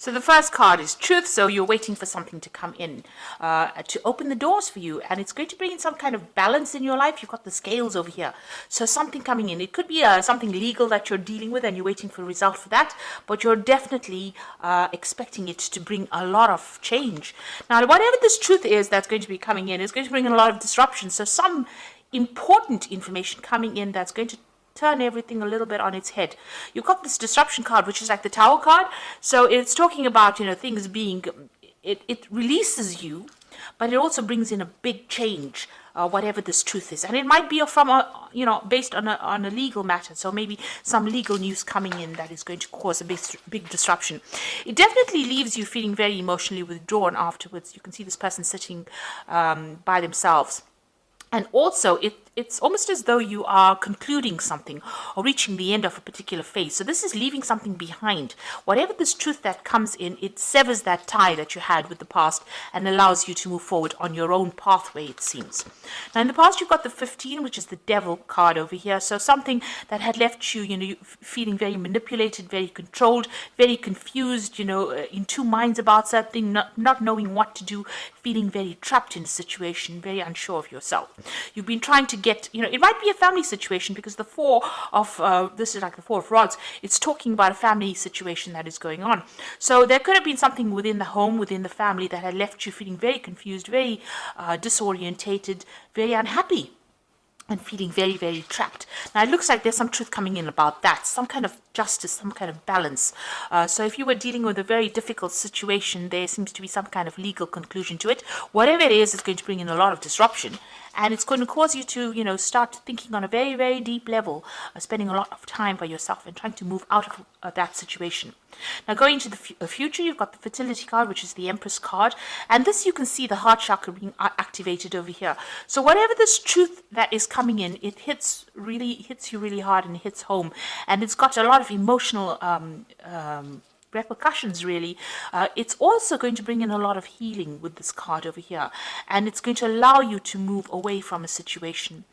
So the first card is truth. So you're waiting for something to come in, to open the doors for you. And it's going to bring in some kind of balance in your life. You've got the scales over here. So something coming in. It could be something legal that you're dealing with and you're waiting for a result for that. But you're definitely expecting it to bring a lot of change. Now, whatever this truth is that's going to be coming in is going to bring in a lot of disruption. So some important information coming in that's going to turn everything a little bit on its head. You've got this disruption card, which is like the Tower card. So it's talking about, things being, it releases you, but it also brings in a big change, whatever this truth is. And it might be from based on a legal matter. So maybe some legal news coming in that is going to cause a big disruption. It definitely leaves you feeling very emotionally withdrawn afterwards. You can see this person sitting by themselves. And also, it's almost as though you are concluding something or reaching the end of a particular phase. So this is leaving something behind. Whatever this truth that comes in, it severs that tie that you had with the past and allows you to move forward on your own pathway, it seems. Now, in the past, you've got the 15, which is the devil card over here. So something that had left you, feeling very manipulated, very controlled, very confused, in two minds about something, not knowing what to do, feeling very trapped in a situation, very unsure of yourself. You've been trying to get, it might be a family situation because the this is like the Four of Rods. It's talking about a family situation that is going on. So there could have been something within the home, within the family that had left you feeling very confused, very disorientated, very unhappy, and feeling very, very trapped. Now, it looks like there's some truth coming in about that, some kind of justice, some kind of balance. So if you were dealing with a very difficult situation, there seems to be some kind of legal conclusion to it. Whatever it is, it's going to bring in a lot of disruption. And it's going to cause you to, start thinking on a very, very deep level, spending a lot of time by yourself and trying to move out of that situation. Now, going into the future, you've got the fertility card, which is the Empress card. And this, you can see the heart chakra being activated over here. So whatever this truth that is coming in, it hits you really hard and it hits home. And it's got a lot of emotional repercussions, really. It's also going to bring in a lot of healing with this card over here, and it's going to allow you to move away from a situation.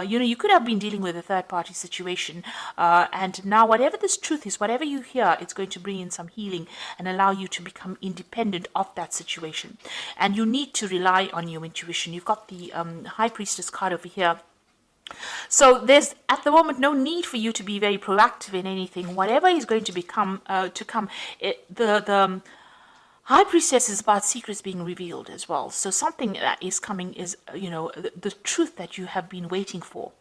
You could have been dealing with a third-party situation, and now whatever this truth is, whatever you hear, it's going to bring in some healing and allow you to become independent of that situation. And you need to rely on your intuition. You've got the High Priestess card over here. So there's at the moment no need for you to be very proactive in anything. Whatever is going to become the High Priestess is about secrets being revealed as well. So something that is coming is the truth that you have been waiting for,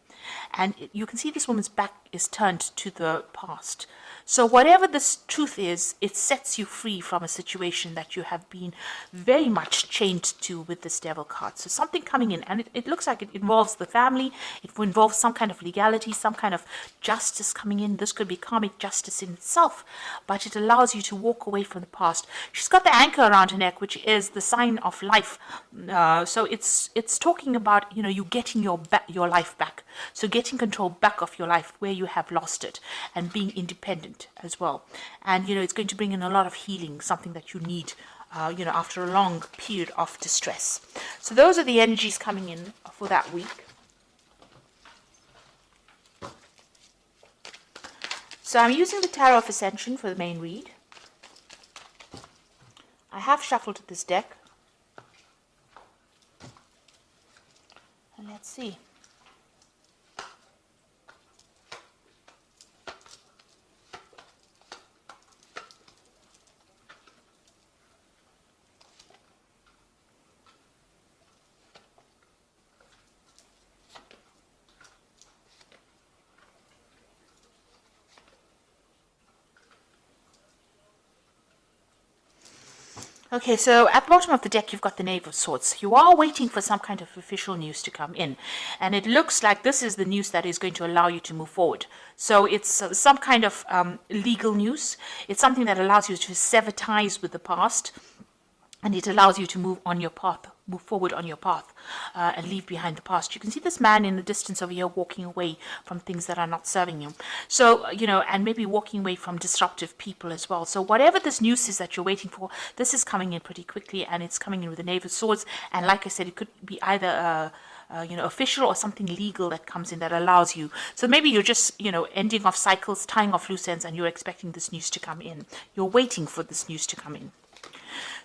and you can see this woman's back is turned to the past. So whatever this truth is, it sets you free from a situation that you have been very much chained to with this devil card. So something coming in, and it looks like it involves the family, it involves some kind of legality, some kind of justice coming in. This could be karmic justice in itself, but it allows you to walk away from the past. She's got the anchor around her neck, which is the sign of life. So it's talking about, you getting your life back. So getting control back of your life where you have lost it, and being independent as well. And it's going to bring in a lot of healing, something that you need after a long period of distress. So those are the energies coming in for that week. So I'm using the Tarot of Ascension for the main read. I have shuffled this deck, and let's see. Okay, so at the bottom of the deck, you've got the Knave of Swords. You are waiting for some kind of official news to come in. And it looks like this is the news that is going to allow you to move forward. So it's some kind of legal news. It's something that allows you to sever ties with the past. And it allows you to move forward on your path, and leave behind the past. You can see this man in the distance over here walking away from things that are not serving you. So, and maybe walking away from disruptive people as well. So whatever this news is that you're waiting for, this is coming in pretty quickly, and it's coming in with the Knave of Swords. And like I said, it could be either official or something legal that comes in that allows you. So maybe you're just, ending off cycles, tying off loose ends, and you're expecting this news to come in. You're waiting for this news to come in.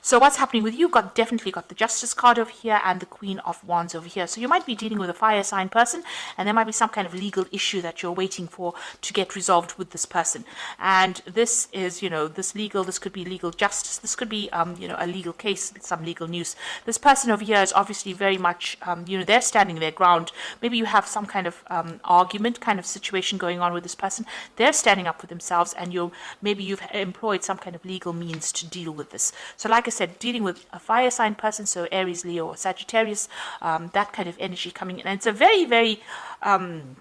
So what's happening with you? Definitely got the Justice card over here and the Queen of Wands over here. So you might be dealing with a fire sign person, and there might be some kind of legal issue that you're waiting for to get resolved with this person. And this is, this could be legal justice. This could be, a legal case, some legal news. This person over here is obviously very much, they're standing their ground. Maybe you have some kind of argument, kind of situation going on with this person. They're standing up for themselves, and maybe you've employed some kind of legal means to deal with this. So like I said, dealing with a fire sign person, so Aries, Leo, or Sagittarius, that kind of energy coming in. And it's a very, very, an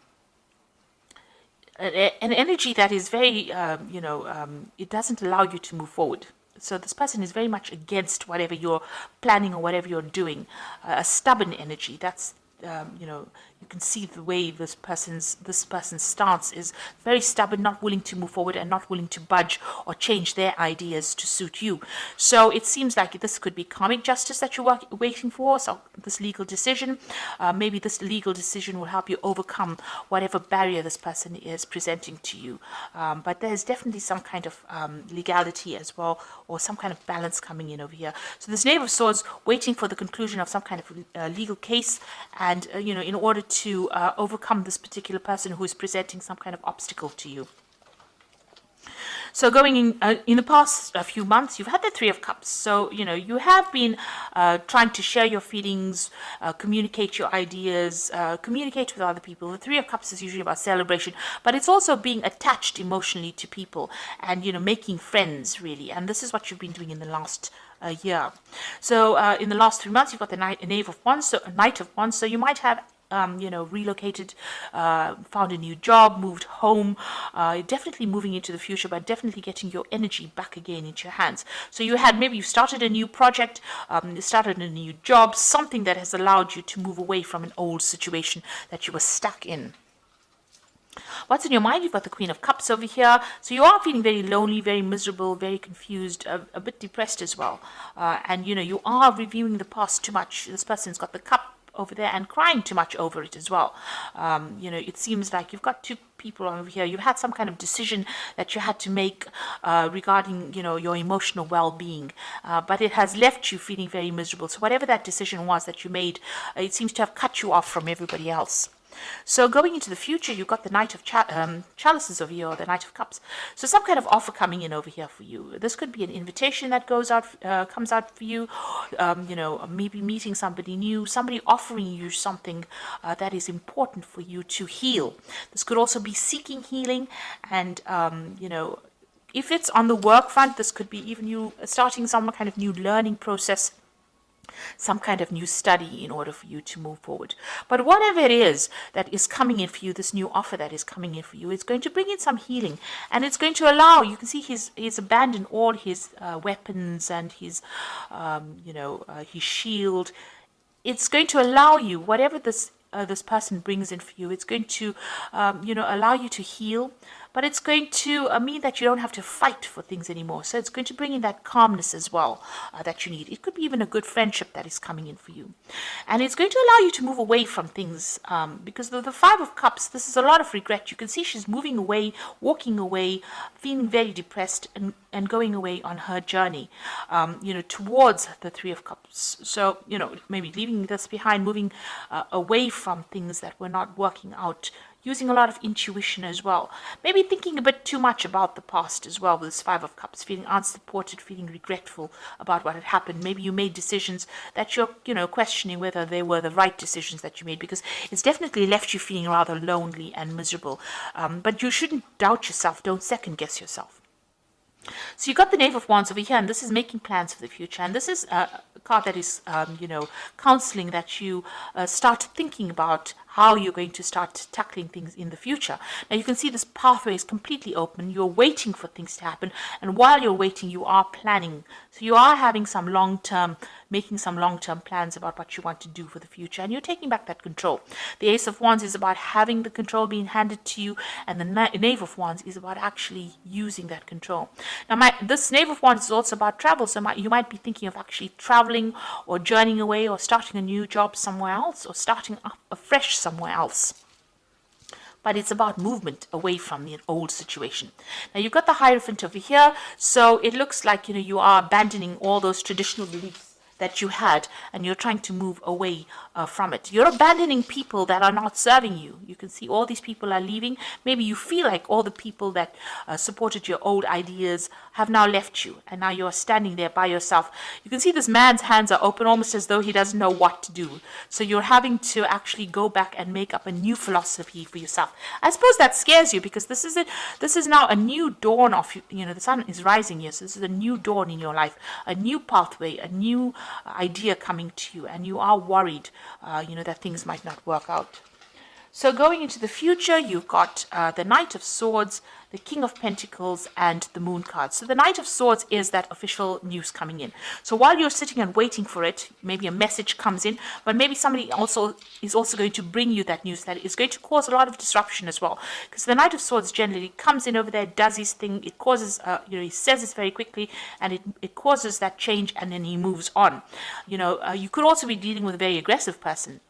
energy that is very, it doesn't allow you to move forward. So this person is very much against whatever you're planning or whatever you're doing. A stubborn energy. That's, you can see the way this person's stance is very stubborn, not willing to move forward and not willing to budge or change their ideas to suit you. So it seems like this could be karmic justice that you're waiting for. So this legal decision, maybe this legal decision will help you overcome whatever barrier this person is presenting to you. But there's definitely some kind of legality as well, or some kind of balance coming in over here. So this Knave of Swords waiting for the conclusion of some kind of legal case, and in order to overcome this particular person who is presenting some kind of obstacle to you. So going in the past few months, you've had the Three of Cups. So, you have been trying to share your feelings, communicate your ideas, communicate with other people. The Three of Cups is usually about celebration, but it's also being attached emotionally to people and, making friends, really. And this is what you've been doing in the last year. So in the last 3 months, you've got the Knave of Wands, so a Knight of Wands. So you might have relocated, found a new job, moved home, definitely moving into the future, but definitely getting your energy back again into your hands. So maybe you started a new project, started a new job, something that has allowed you to move away from an old situation that you were stuck in. What's in your mind? You've got the Queen of Cups over here. So you are feeling very lonely, very miserable, very confused, a bit depressed as well. And, you are reviewing the past too much. This person's got the cup over there and crying too much over it as well. It seems like you've got two people over here. You've had some kind of decision that you had to make regarding, your emotional well-being, but it has left you feeling very miserable. So whatever that decision was that you made, it seems to have cut you off from everybody else. So going into the future, you've got the Knight of Chalices over here, or the Knight of Cups. So some kind of offer coming in over here for you. This could be an invitation that comes out for you. Maybe meeting somebody new, somebody offering you something that is important for you to heal. This could also be seeking healing, and if it's on the work front, this could be even you starting some kind of new learning process, some kind of new study in order for you to move forward. But whatever it is that is coming in for you, this new offer that is coming in for you, it's going to bring in some healing, and it's going to allow, you can see he's abandoned all his weapons and his shield. It's going to allow you, whatever this person brings in for you, it's going to allow you to heal, but it's going to mean that you don't have to fight for things anymore. So it's going to bring in that calmness as well that you need. It could be even a good friendship that is coming in for you. And it's going to allow you to move away from things because the Five of Cups, this is a lot of regret. You can see she's moving away, walking away, feeling very depressed, and going away on her journey, towards the Three of Cups. So, maybe leaving this behind, moving away from things that were not working out, using a lot of intuition as well. Maybe thinking a bit too much about the past as well with this Five of Cups, feeling unsupported, feeling regretful about what had happened. Maybe you made decisions that you're, questioning whether they were the right decisions that you made, because it's definitely left you feeling rather lonely and miserable. But you shouldn't doubt yourself. Don't second guess yourself. So you got the Knave of Wands over here, and this is making plans for the future. And this is a card that is, counseling that you start thinking about how you're going to start tackling things in the future. Now you can see this pathway is completely open. You're waiting for things to happen, and while you're waiting, you are planning. So you are having some making some long-term plans about what you want to do for the future, and you're taking back that control. The Ace of Wands is about having the control being handed to you, and the Knave of Wands is about actually using that control. Now, this Knave of Wands is also about travel, so you might be thinking of actually traveling or journeying away or starting a new job somewhere else or starting up afresh somewhere else. But it's about movement away from the old situation. Now you've got the Hierophant over here, so it looks like you are abandoning all those traditional beliefs that you had, and you're trying to move away from it. You're abandoning people that are not serving you. You can see all these people are leaving. Maybe you feel like all the people that supported your old ideas have now left you, and now you're standing there by yourself. You can see this man's hands are open, almost as though he doesn't know what to do. So you're having to actually go back and make up a new philosophy for yourself. I suppose that scares you, because this is now a new dawn of, the sun is rising here, so this is a new dawn in your life, a new pathway, a new idea coming to you, and you are worried, that things might not work out. So going into the future, you've got the Knight of Swords, the King of Pentacles, and the Moon card. So the Knight of Swords is that official news coming in. So while you're sitting and waiting for it, maybe a message comes in, but maybe somebody is also going to bring you that news that is going to cause a lot of disruption as well. Because the Knight of Swords generally comes in over there, does his thing, it causes, he says it very quickly, and it causes that change, and then he moves on. You could also be dealing with a very aggressive person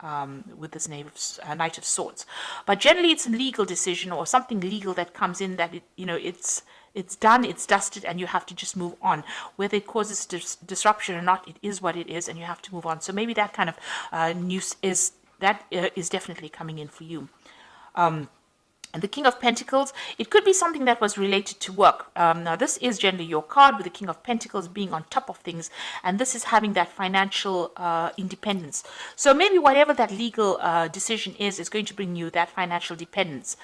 with this Knight of Swords. But generally it's a legal decision or something legal that comes in that it's done, it's dusted, and you have to just move on. Whether it causes disruption or not, it is what it is, and you have to move on. So maybe that kind of news is definitely coming in for you. And the King of Pentacles, it could be something that was related to work. Now, this is generally your card with the King of Pentacles being on top of things, and this is having that financial independence. So maybe whatever that legal decision is going to bring you that financial independence,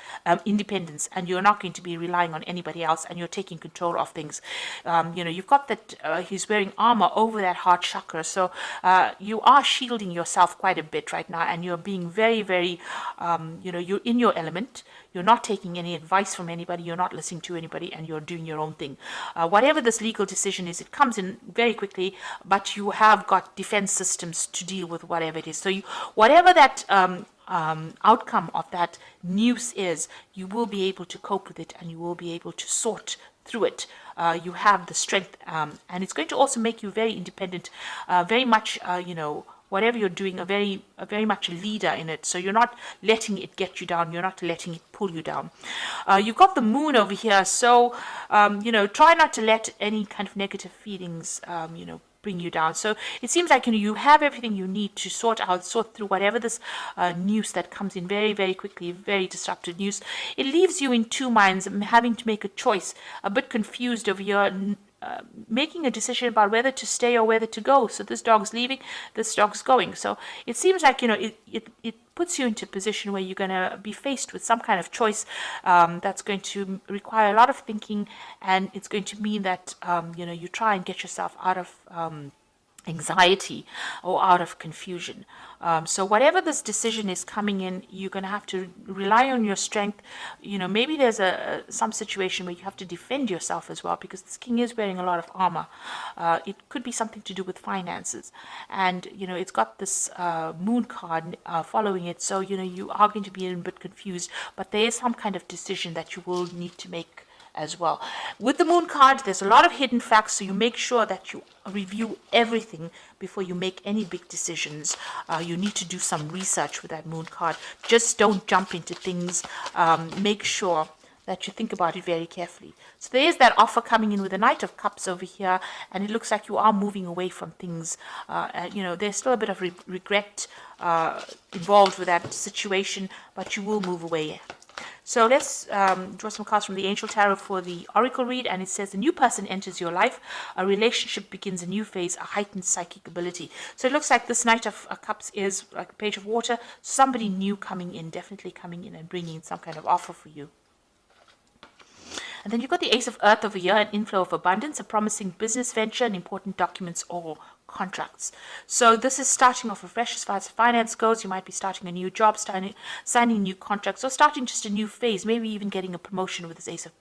and you're not going to be relying on anybody else, and you're taking control of things. You've got that he's wearing armor over that heart chakra, so you are shielding yourself quite a bit right now, and you're being very, very, you're in your element. You're not taking any advice from anybody, you're not listening to anybody, and you're doing your own thing. Whatever this legal decision is, it comes in very quickly, but you have got defense systems to deal with whatever it is. So whatever that outcome of that news is, you will be able to cope with it, and you will be able to sort through it. You have the strength, and it's going to also make you very independent, very much, whatever you're doing, a very much a leader in it. So you're not letting it get you down. You're not letting it pull you down. You've got the Moon over here. So, try not to let any kind of negative feelings, bring you down. So it seems like, you have everything you need to sort through whatever this news that comes in very, very quickly, very disruptive news. It leaves you in two minds, having to make a choice, a bit confused over your making a decision about whether to stay or whether to go. So this dog's leaving, this dog's going. So it seems like, it puts you into a position where you're going to be faced with some kind of choice that's going to require a lot of thinking, and it's going to mean that, you try and get yourself out of anxiety or out of confusion. So whatever this decision is coming in, you're going to have to rely on your strength. Maybe there's some situation where you have to defend yourself as well, because this king is wearing a lot of armor. It could be something to do with finances, and it's got this Moon card following it. So you are going to be a bit confused, but there is some kind of decision that you will need to make as well. With the Moon card, there's a lot of hidden facts, so you make sure that you review everything before you make any big decisions. You need to do some research with that Moon card. Just don't jump into things. Make sure that you think about it very carefully. So there is that offer coming in with the Knight of Cups over here, and it looks like you are moving away from things. There's still a bit of regret involved with that situation, but you will move away. So let's draw some cards from the Angel Tarot for the Oracle read, and it says, a new person enters your life, a relationship begins a new phase, a heightened psychic ability. So it looks like this Knight of Cups is like a page of water, somebody new coming in, definitely coming in and bringing some kind of offer for you. And then you've got the Ace of Earth over here, an inflow of abundance, a promising business venture, and important documents or contracts. So this is starting off afresh as far as finance goes. You might be starting a new job, signing new contracts, or starting just a new phase, maybe even getting a promotion with this Ace of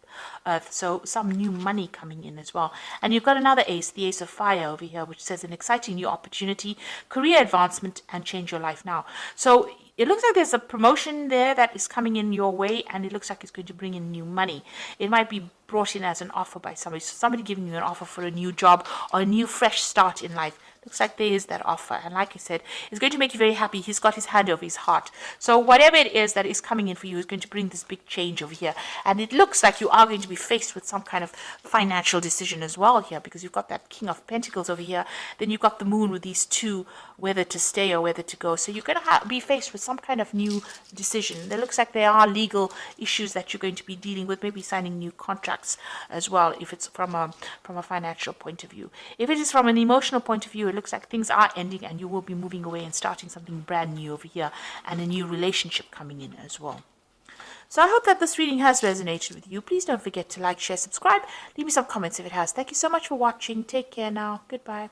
Earth. So some new money coming in as well. And you've got another ace, the Ace of Fire over here, which says an exciting new opportunity, career advancement, and change your life now. So it looks like there's a promotion there that is coming in your way, and it looks like it's going to bring in new money. It might be brought in as an offer by somebody. So somebody giving you an offer for a new job or a new fresh start in life. Looks like there is that offer. And like I said, it's going to make you very happy. He's got his hand over his heart. So whatever it is that is coming in for you is going to bring this big change over here. And it looks like you are going to be faced with some kind of financial decision as well here, because you've got that King of Pentacles over here. Then you've got the Moon with these two, whether to stay or whether to go. So you're going to be faced with some kind of new decision. There looks like there are legal issues that you're going to be dealing with, maybe signing new contracts as well, if it's from a financial point of view. If it is from an emotional point of view, it looks like things are ending and you will be moving away and starting something brand new over here, and a new relationship coming in as well. So I hope that this reading has resonated with you. Please don't forget to like, share, subscribe. Leave me some comments if it has. Thank you so much for watching. Take care now. Goodbye.